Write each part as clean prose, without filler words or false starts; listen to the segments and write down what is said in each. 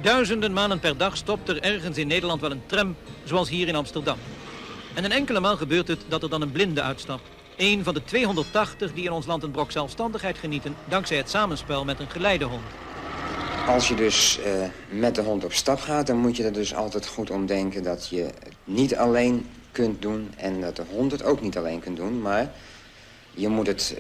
Duizenden malen per dag stopt er ergens in Nederland wel een tram, zoals hier in Amsterdam. En een enkele maal gebeurt het dat er dan een blinde uitstapt. Een van de 280 die in ons land een brok zelfstandigheid genieten, dankzij het samenspel met een geleidehond. Als je dus met de hond op stap gaat, dan moet je er dus altijd goed om denken dat je het niet alleen kunt doen en dat de hond het ook niet alleen kunt doen, maar je moet het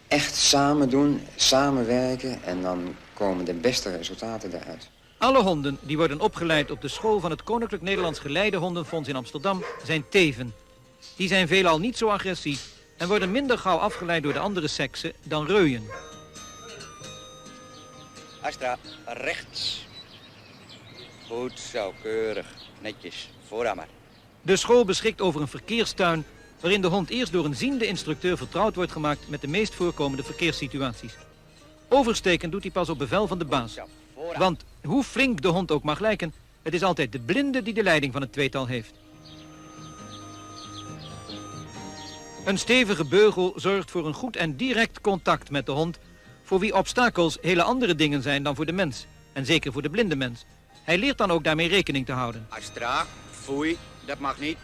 echt samen doen, samenwerken en dan komen de beste resultaten eruit. Alle honden die worden opgeleid op de school van het Koninklijk Nederlands Geleidehondenfonds in Amsterdam zijn teven. Die zijn veelal niet zo agressief en worden minder gauw afgeleid door de andere seksen dan reuien. Astra, rechts. Goed zo, keurig. Netjes. Vooraan maar. De school beschikt over een verkeerstuin waarin de hond eerst door een ziende instructeur vertrouwd wordt gemaakt met de meest voorkomende verkeerssituaties. Oversteken doet hij pas op bevel van de baas. Want hoe flink de hond ook mag lijken, het is altijd de blinde die de leiding van het tweetal heeft. Een stevige beugel zorgt voor een goed en direct contact met de hond, voor wie obstakels hele andere dingen zijn dan voor de mens. En zeker voor de blinde mens. Hij leert dan ook daarmee rekening te houden. Astra, foei, dat mag niet.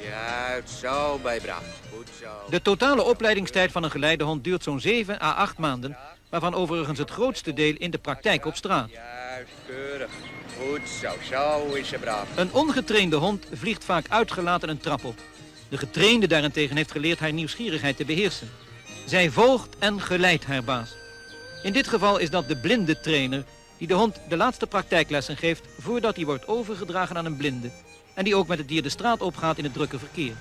Juist, zo bij braaf. Goed zo. De totale opleidingstijd van een geleidehond duurt zo'n 7 à 8 maanden, waarvan overigens het grootste deel in de praktijk op straat. Juist, keurig. Goed zo, zo is ze braaf. Een ongetrainde hond vliegt vaak uitgelaten een trap op. De getrainde daarentegen heeft geleerd haar nieuwsgierigheid te beheersen. Zij volgt en geleidt haar baas. In dit geval is dat de blinde trainer die de hond de laatste praktijklessen geeft voordat hij wordt overgedragen aan een blinde. En die ook met het dier de straat opgaat in het drukke verkeer.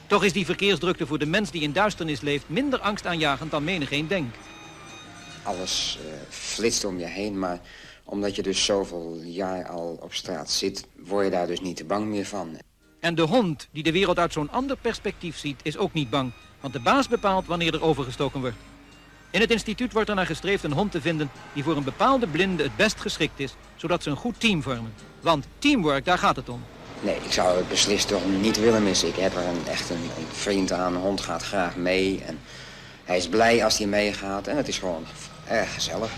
Toch is die verkeersdrukte voor de mens die in duisternis leeft minder angstaanjagend dan menigeen denkt. Alles flitst om je heen, maar omdat je dus zoveel jaar al op straat zit, word je daar dus niet te bang meer van. En de hond die de wereld uit zo'n ander perspectief ziet is ook niet bang, want de baas bepaalt wanneer er overgestoken wordt. In het instituut wordt er naar gestreefd een hond te vinden die voor een bepaalde blinde het best geschikt is, zodat ze een goed team vormen. Want teamwork, daar gaat het om. Nee, ik zou het beslist de hond niet willen missen. Ik heb er echt een vriend aan, een hond gaat graag mee en hij is blij als hij meegaat en het is gewoon erg gezellig.